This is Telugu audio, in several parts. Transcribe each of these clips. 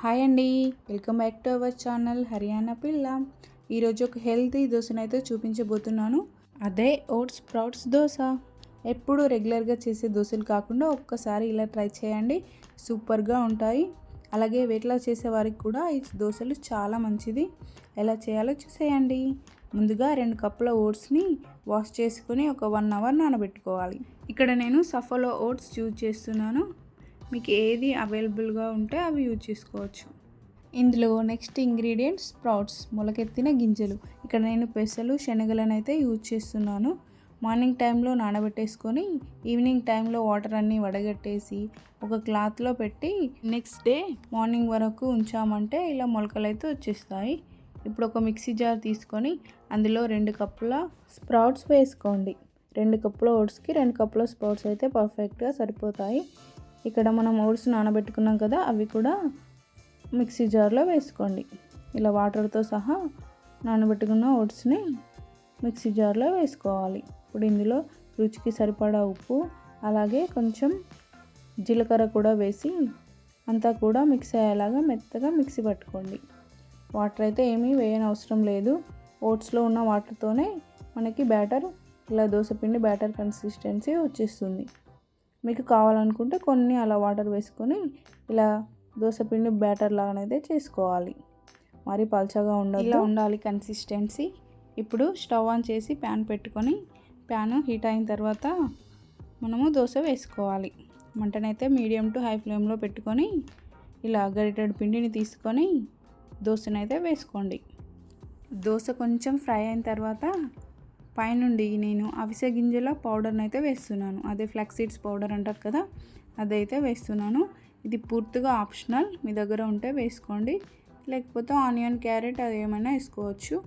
హాయ్ అండి, welcome back to our channel Haryana పిల్ల. ఈరోజు ఒక హెల్తీ దోశనైతే చూపించబోతున్నాను. అదే ఓట్స్ స్ప్రౌట్స్ దోశ. ఎప్పుడు రెగ్యులర్గా చేసే దోశలు కాకుండా ఒక్కసారి ఇలా ట్రై చేయండి, సూపర్గా ఉంటాయి. అలాగే వెయిట్ లాస్ చేసే వారికి కూడా ఈ దోశలు చాలా మంచిది. ఎలా చేయాలో చూసేయండి. ముందుగా 2 కప్పుల ఓట్స్ని వాష్ చేసుకుని ఒక 1 అవర్ నానబెట్టుకోవాలి. ఇక్కడ నేను సఫాలో ఓట్స్ యూజ్ చేస్తున్నాను. మీకు ఏది అవైలబుల్గా ఉంటే అవి యూజ్ చేసుకోవచ్చు. ఇందులో నెక్స్ట్ ఇంగ్రీడియంట్స్ స్ప్రౌట్స్, మొలకెత్తిన గింజలు. ఇక్కడ నేను పెసలు, శనగలను అయితే యూజ్ చేస్తున్నాను. మార్నింగ్ టైంలో నానబెట్టేసుకొని ఈవినింగ్ టైంలో వాటర్ అన్నీ వడగట్టేసి ఒక క్లాత్లో పెట్టి నెక్స్ట్ డే మార్నింగ్ వరకు ఉంచామంటే ఇలా మొలకలు అయితే వచ్చేస్తాయి. ఇప్పుడు ఒక మిక్సీ జార్ తీసుకొని అందులో 2 కప్పుల స్ప్రౌట్స్ వేసుకోండి. 2 కప్పుల ఓట్స్కి 2 కప్పుల స్ప్రౌట్స్ అయితే పర్ఫెక్ట్గా సరిపోతాయి. ఇక్కడ మనం ఓట్స్ నానబెట్టుకున్నాం కదా, అవి కూడా మిక్సీ జార్లో వేసుకోండి. ఇలా వాటర్తో సహా నానబెట్టుకున్న ఓట్స్ని మిక్సీ జార్లో వేసుకోవాలి. ఇప్పుడు ఇందులో రుచికి సరిపడా ఉప్పు, అలాగే కొంచెం జీలకర్ర కూడా వేసి అంతా కూడా మిక్స్ అయ్యేలాగా మెత్తగా మిక్సీ పట్టుకోండి. వాటర్ అయితే ఏమీ వేయనవసరం లేదు. ఓట్స్లో ఉన్న వాటర్తోనే మనకి బ్యాటర్ ఇలా దోశపిండి బ్యాటర్ కన్సిస్టెన్సీ వచ్చేస్తుంది. మీకు కావాలనుకుంటే కొన్ని అలా వాటర్ వేసుకొని ఇలా దోశపిండి బ్యాటర్ లాగానైతే చేసుకోవాలి. మరి పల్చగా ఉండదు, ఇలా ఉండాలి కన్సిస్టెన్సీ. ఇప్పుడు స్టవ్ ఆన్ చేసి ప్యాన్ పెట్టుకొని ప్యాన్ హీట్ అయిన తర్వాత మనము దోశ వేసుకోవాలి. మంటనైతే మీడియం టు హై ఫ్లేమ్లో పెట్టుకొని ఇలా గరిటెడు పిండిని తీసుకొని దోశనైతే వేసుకోండి. దోశ కొంచెం ఫ్రై అయిన తర్వాత పైనుండి నేను అవిసె గింజల పౌడర్ని అయితే వేస్తున్నాను. అదే ఫ్లాక్స్ సీడ్స్ పౌడర్ అంటారు కదా, అదైతే వేస్తున్నాను. ఇది పూర్తిగా ఆప్షనల్, మీ దగ్గర ఉంటే వేసుకోండి, లేకపోతే ఆనియన్, క్యారెట్ అది ఏమైనా వేసుకోవచ్చు.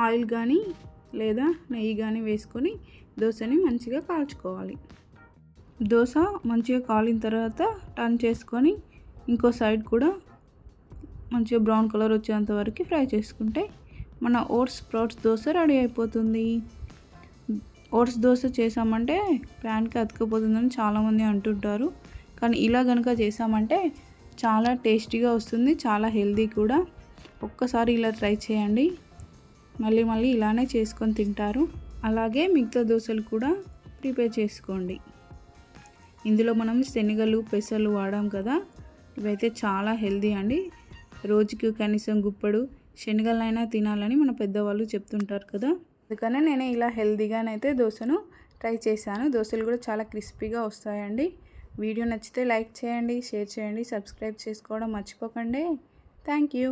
ఆయిల్ కానీ లేదా నెయ్యి కానీ వేసుకొని దోశని మంచిగా కాల్చుకోవాలి. దోశ మంచిగా కాలిన తర్వాత టర్న్ చేసుకొని ఇంకో సైడ్ కూడా మంచిగా బ్రౌన్ కలర్ వచ్చేంత వరకు ఫ్రై చేసుకుంటే మన ఓట్స్ స్ప్రౌట్స్ దోశ రెడీ అయిపోతుంది. ఓట్స్ దోశ చేసామంటే ప్యాన్కి అతుక్కుపోతుందని చాలామంది అంటుంటారు, కానీ ఇలా కనుక చేసామంటే చాలా టేస్టీగా వస్తుంది, చాలా హెల్తీ కూడా. ఒక్కసారి ఇలా ట్రై చేయండి, మళ్ళీ మళ్ళీ ఇలానే చేసుకొని తింటారు. అలాగే మిగతా దోశలు కూడా ప్రిపేర్ చేసుకోండి. ఇందులో మనం శనగలు, పెసలు వాడాం కదా, ఇవైతే చాలా హెల్తీ అండి. రోజుకి కనీసం గుప్పెడు శనగలైనా తినాలని మన పెద్దవాళ్ళు చెప్తుంటారు కదా, అందుకనే నేను ఇలా హెల్తీగానైతే దోశను ట్రై చేశాను. దోశలు కూడా చాలా క్రిస్పీగా వస్తాయండి. వీడియో నచ్చితే లైక్ చేయండి, షేర్ చేయండి, సబ్స్క్రైబ్ చేసుకోవడం మర్చిపోకండి. Thank you.